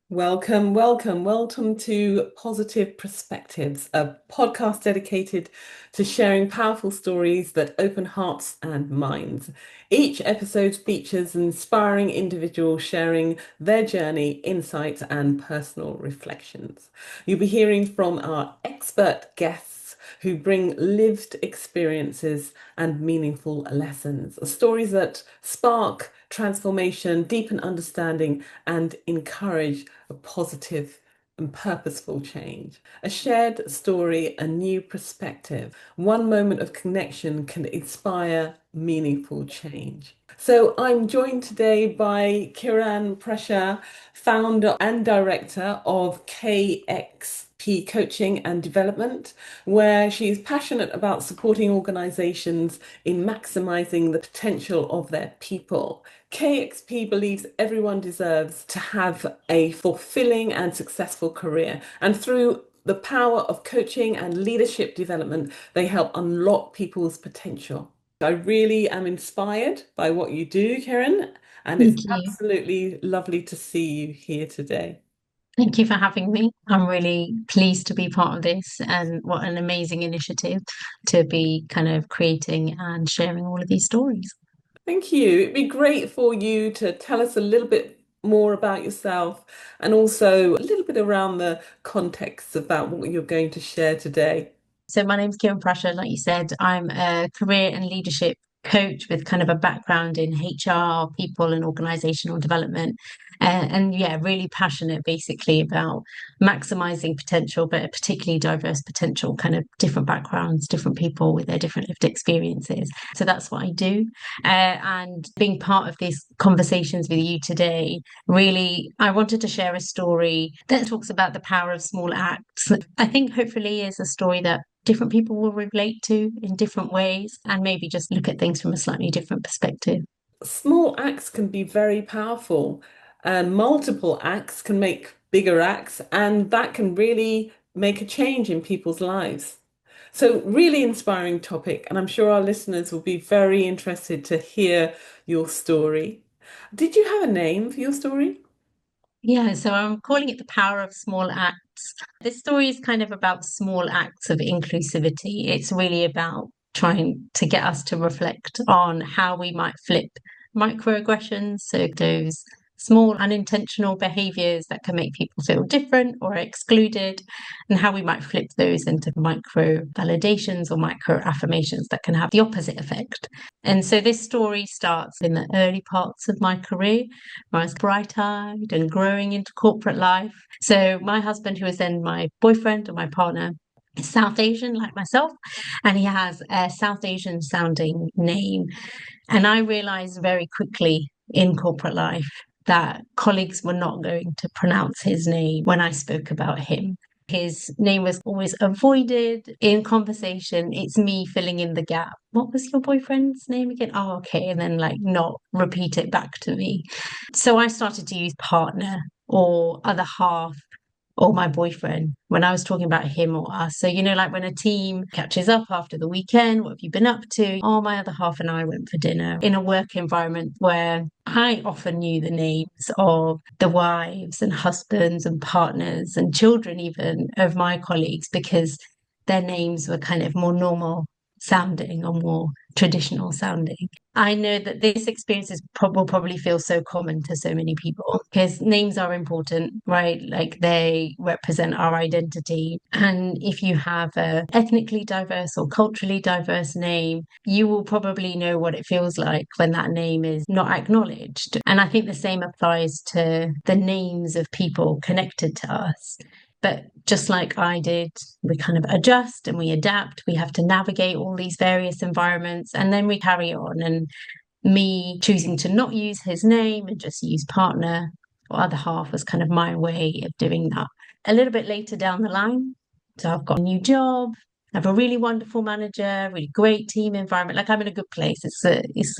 Welcome to Positive Perspectives, a podcast dedicated to sharing powerful stories that open hearts and minds. Each episode features an inspiring individual sharing their journey, insights, and personal reflections. You'll be hearing from our expert guests who bring lived experiences and meaningful lessons, stories that spark transformation, deepen understanding, and encourage a positive and purposeful change. A shared story, a new perspective. One moment of connection can inspire meaningful change. So I'm joined today by Kiran Prashar, founder and director of KXP Coaching and Development, where she's passionate about supporting organizations in maximizing the potential of their people. KXP believes everyone deserves to have a fulfilling and successful career. And through the power of coaching and leadership development, they help unlock people's potential. I really am inspired by what you do, Kiran, and it's Thank you. absolutely lovely to see you here today. Thank you for having me. I'm really pleased to be part of this, and what an amazing initiative to be kind of creating and sharing all of these stories. Thank you. It'd be great for you to tell us a little bit more about yourself and also a little bit around the context about what you're going to share today. So my name's Kiran Prashar. Like you said, I'm a career and leadership coach with kind of a background in HR, people and organizational development. And yeah, really passionate basically about maximizing potential, but a particularly diverse potential, kind of different backgrounds, different people with their different lived experiences. So that's what I do. And being part of these conversations with you today, really, I wanted to share a story that talks about the power of small acts. I think hopefully is a story that different people will relate to in different ways and maybe just look at things from a slightly different perspective. Small acts can be very powerful, and multiple acts can make bigger acts, and that can really make a change in people's lives. So, really inspiring topic, and I'm sure our listeners will be very interested to hear your story. Did you have a name for your story? Yeah, so I'm calling it the power of small acts. This story is kind of about small acts of inclusivity. It's really about trying to get us to reflect on how we might flip microaggressions, so those small unintentional behaviors that can make people feel different or excluded, and how we might flip those into micro validations or micro affirmations that can have the opposite effect. And so this story starts in the early parts of my career, where I was bright-eyed and growing into corporate life. So my husband, who was then my boyfriend or my partner, is South Asian like myself, and he has a South Asian sounding name. And I realized very quickly in corporate life that colleagues were not going to pronounce his name when I spoke about him. His name was always avoided in conversation. It's me filling in the gap. What was your boyfriend's name again? Oh, okay. And then, like, not repeat it back to me. So I started to use partner or other half or my boyfriend when I was talking about him or us. So, like when a team catches up after the weekend, what have you been up to? Oh, my other half and I went for dinner in a work environment where I often knew the names of the wives and husbands and partners and children, even of my colleagues, because their names were kind of more normal sounding or more traditional sounding. I know that this experience will probably feel so common to so many people because names are important, right? Like they represent our identity. And if you have a ethnically diverse or culturally diverse name, you will probably know what it feels like when that name is not acknowledged. And I think the same applies to the names of people connected to us. But just like I did, we kind of adjust and we adapt. We have to navigate all these various environments and then we carry on. And me choosing to not use his name and just use partner or other half was kind of my way of doing that. A little bit later down the line, so I've got a new job. I have a really wonderful manager, really great team environment. Like I'm in a good place. It's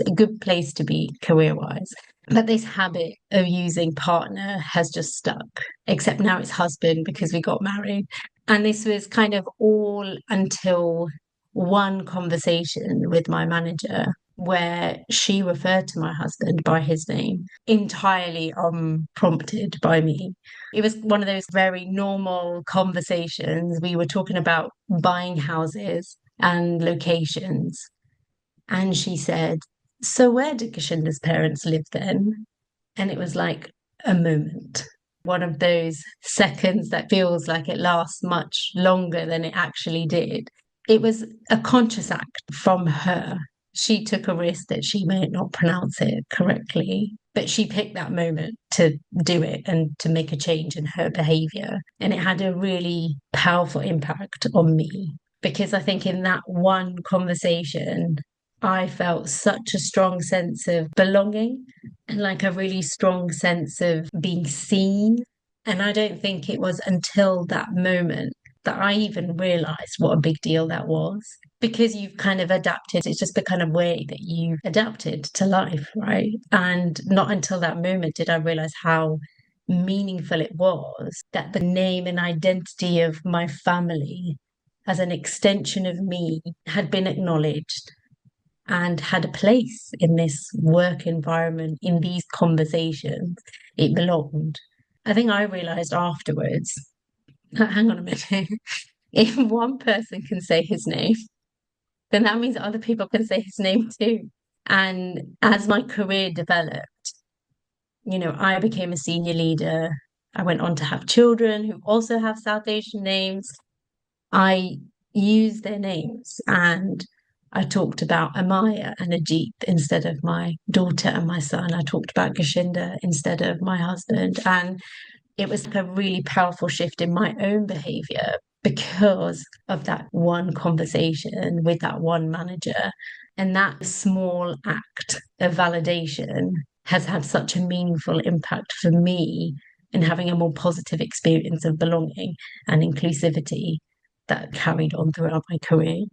a good place to be career wise. But this habit of using partner has just stuck, except now it's husband because we got married. And this was kind of all until one conversation with my manager where she referred to my husband by his name, entirely unprompted by me. It was one of those very normal conversations. We were talking about buying houses and locations. And she said, "So where did Kashinda's parents live then?" And it was like a moment, one of those seconds that feels like it lasts much longer than it actually did. It was a conscious act from her. She took a risk that she may not pronounce it correctly, but she picked that moment to do it and to make a change in her behavior. And it had a really powerful impact on me because I think in that one conversation, I felt such a strong sense of belonging and like a really strong sense of being seen. And I don't think it was until that moment that I even realized what a big deal that was. Because you've kind of adapted, it's just the kind of way that you've adapted to life, right? And not until that moment did I realize how meaningful it was that the name and identity of my family as an extension of me had been acknowledged and had a place in this work environment, in these conversations. It belonged. I think I realized afterwards, hang on a minute, if one person can say his name, then that means other people can say his name too. And as my career developed, I became a senior leader. I went on to have children who also have South Asian names. I used their names and I talked about Amaya and Ajit instead of my daughter and my son. I talked about Gashinda instead of my husband. And it was like a really powerful shift in my own behavior because of that one conversation with that one manager. And that small act of validation has had such a meaningful impact for me in having a more positive experience of belonging and inclusivity that carried on throughout my career.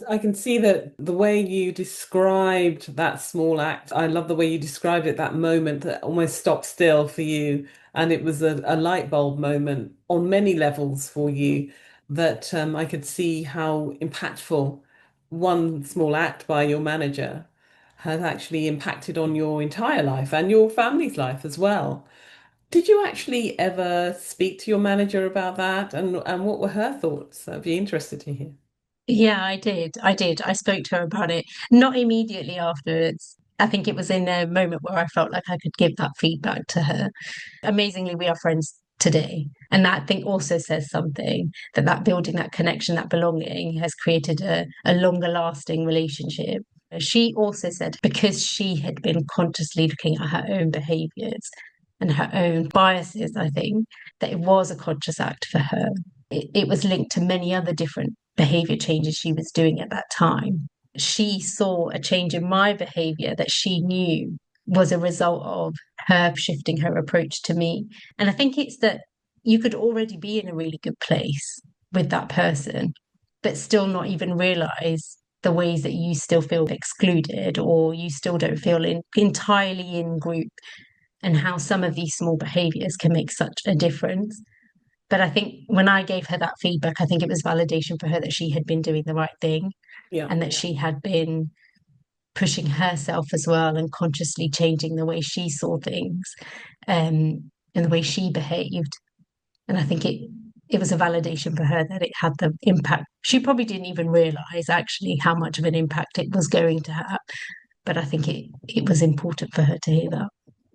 I can see that the way you described that small act, I love the way you described it, that moment that almost stopped still for you. And it was a light bulb moment on many levels for you that I could see how impactful one small act by your manager has actually impacted on your entire life and your family's life as well. Did you actually ever speak to your manager about that? And what were her thoughts? I'd be interested to hear. Yeah, I did. I did. I spoke to her about it, not immediately afterwards. I think it was in a moment where I felt like I could give that feedback to her. Amazingly, we are friends today. And that I think also says something that building that connection, that belonging has created a longer lasting relationship. She also said because she had been consciously looking at her own behaviors and her own biases, I think that it was a conscious act for her. It was linked to many other different behavior changes she was doing at that time. She saw a change in my behavior that she knew was a result of her shifting her approach to me. And I think it's that you could already be in a really good place with that person, but still not even realize the ways that you still feel excluded or you still don't feel entirely in group, and how some of these small behaviors can make such a difference. But I think when I gave her that feedback, I think it was validation for her that she had been doing the right thing Yeah. and that she had been pushing herself as well and consciously changing the way she saw things, and the way she behaved. And I think it was a validation for her that it had the impact. She probably didn't even realize actually how much of an impact it was going to have. But I think it was important for her to hear that.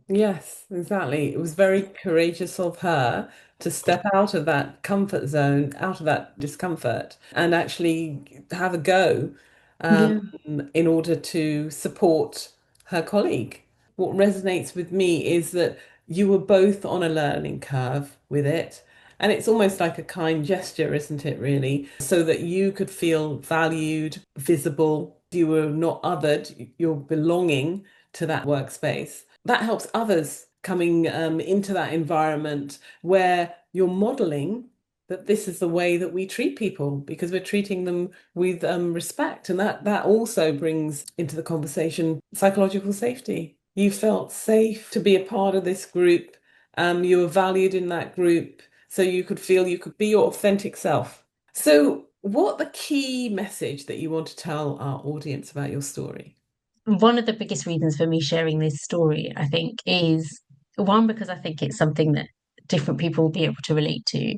Yes, exactly. It was very courageous of her to step out of that comfort zone, out of that discomfort, and actually have a go um, Yeah. in order to support her colleague. What resonates with me is that you were both on a learning curve with it. And it's almost like a kind gesture, isn't it, really? So that you could feel valued, visible, you were not othered, you're belonging to that workspace. That helps others coming into that environment where you're modeling that this is the way that we treat people because we're treating them with respect. And that also brings into the conversation psychological safety. You felt safe to be a part of this group. You were valued in that group, so you could feel you could be your authentic self. So, what the key message that you want to tell our audience about your story? one of the biggest reasons for me sharing this story, I think, is one, because I think it's something that different people will be able to relate to.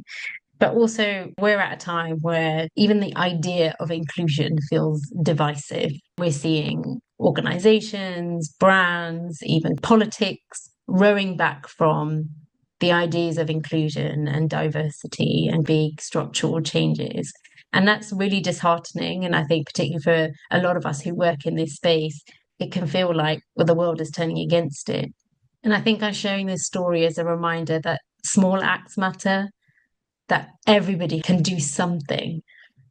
But also, we're at a time where even the idea of inclusion feels divisive. We're seeing organizations, brands, even politics rowing back from the ideas of inclusion and diversity and big structural changes. And that's really disheartening. And I think, particularly for a lot of us who work in this space, it can feel like, well, the world is turning against it. And I think I'm sharing this story as a reminder that small acts matter, that everybody can do something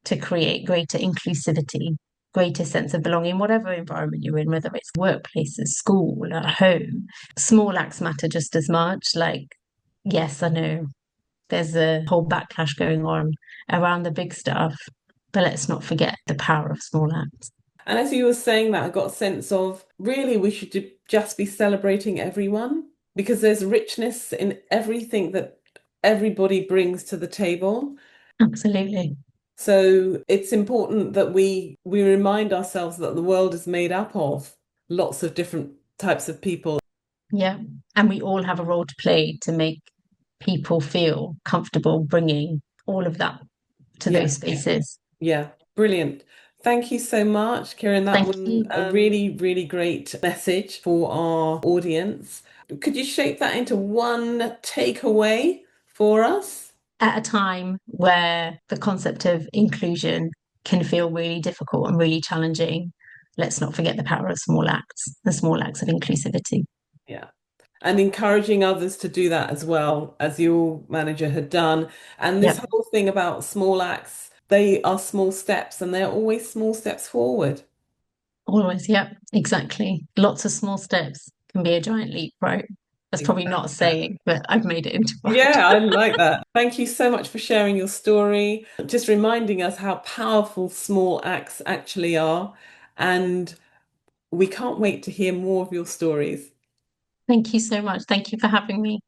to create greater inclusivity, greater sense of belonging, whatever environment you're in, whether it's workplaces, school, at home. Small acts matter just as much. Like, yes, I know there's a whole backlash going on around the big stuff, but let's not forget the power of small acts. And as you were saying that, I got a sense of really we should just be celebrating everyone because there's richness in everything that everybody brings to the table. Absolutely. So it's important that we remind ourselves that the world is made up of lots of different types of people. Yeah. And we all have a role to play to make people feel comfortable bringing all of that to Yeah, those spaces. yeah, brilliant. Thank you so much, Kiran. That Thank was you. a really, really great message for our audience. Could you shape that into one takeaway for us? At a time where the concept of inclusion can feel really difficult and really challenging, let's not forget the power of small acts, the small acts of inclusivity. Yeah. And encouraging others to do that as well, as your manager had done. And this Yep, whole thing about small acts, they are small steps and they're always small steps forward. always. Yep, exactly. Lots of small steps can be a giant leap, right? That's probably not a Exactly. saying, but I've made it into one. Yeah, I like that. Thank you so much for sharing your story, just reminding us how powerful small acts actually are. And we can't wait to hear more of your stories. Thank you so much. Thank you for having me.